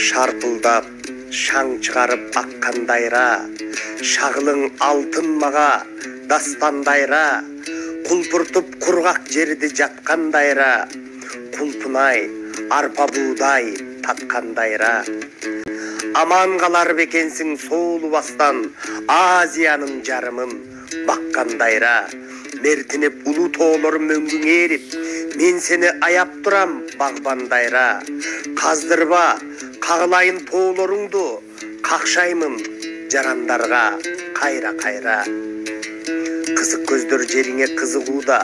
Шарпылдап, шаң чыгарып аккандайра, шагылың алтын мага дастандайра, кулпуртуп кургак жерди жаткандайра, кулпунай, арпа буудай таткандайра. Аман калар бекенсиң соолубастан Азиянын жарымын баккандайра. Мертинеп улуу тоолор мөңгүң эрип, мен сени аяп турам багбандайра. Каздырба, кагылайын тоолоруңду, какшаймын жарандарга кайра-кайра. Кызык көздөр жериңе кызыгууда,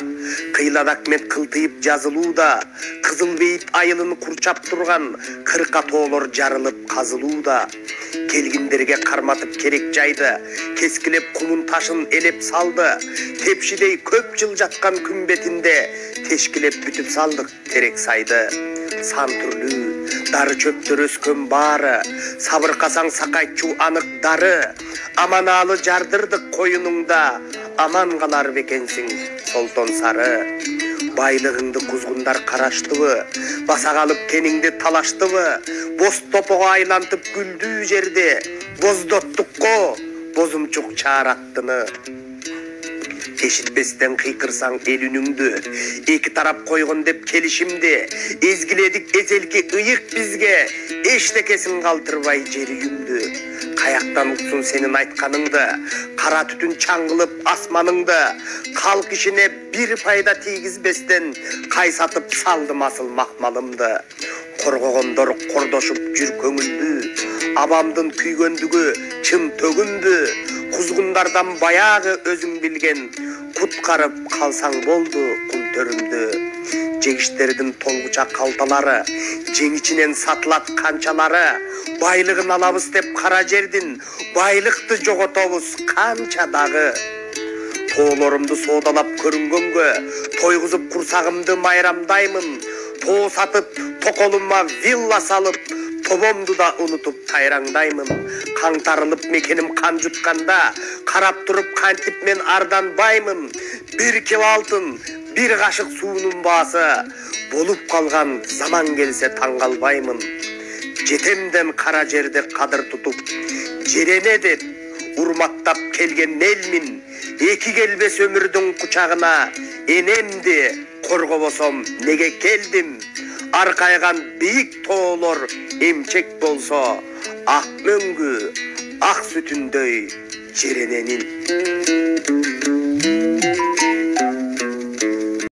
кыйладакмет кылтыйып жазылууда, кызыл бейит айылын курчап турган кырка тоолор жарылып казылууда. Келгиндерге карматып керек жайды, кескилеп кумун ташын элеп салды. Тепшидей көп жыл жаткан күн бетинде тешкилеп бүтүп салдык терек сайды. Сан түрлүү дары чөптөр өскөн баары, сабыркасаң сакайтчу анык дары. Аманалы жардырдык коюнуңда, аман калар бекенсиң солтон сары. Байлыгыңды кузгундар караштыбы, баса калып кениңди талаштыбы, боз топого айлантып гүлдүү жерде боздоттукко бозумчук чаараттыны. Эшитпестен кыйкырсаң эл үнүңдү, эки тарап койгон деп келишимди, эзгиледик эзелки ыйык бизге, эчтекесин калтырбай жер үйүмдү. Каяктан уксун сенин айтканыңды, кара түтүн чаңгылып асманыңды, калк ишине бир пайда тийгизбестен кайсатып салдым асыл макмалымды. Коргогондор кордошуп жүр көңүлдү, абамдын күйгөндүгү чын төгүндү. Кузгундардан баягы өзүң билген, куткарып калсаң болду кул төрүмдү. Жегиштердин толгуча калталары, жең ичинен сатылат канчалары. Байлыгын алабыз деп кара жердин, байлыкты жоготобуз канча дагы. Тоолорумду соодалап көрүнгөнгө, тойгузуп курсагымды майрамдаймын. Тоо сатып, токолума вилла салып, тобомду да унутуп тайраңдаймын. Каңтарылып мекеним кан жутканда, карап туруп кантип мен арданбаймын. Бир кеп алтын, бир кашык суунун баасы, болуп калган заман келсе таң калбаймын. Жетемден кара жерде кадыр тутуп, жерене деп урматтап келген элмин. Эки келбес өмүрдүн кучагына, энемди коргобосом неге келдим? Аркайган бийик тоолор эмчек болсо, ак мөңгү ак сүтүндөй жерененин.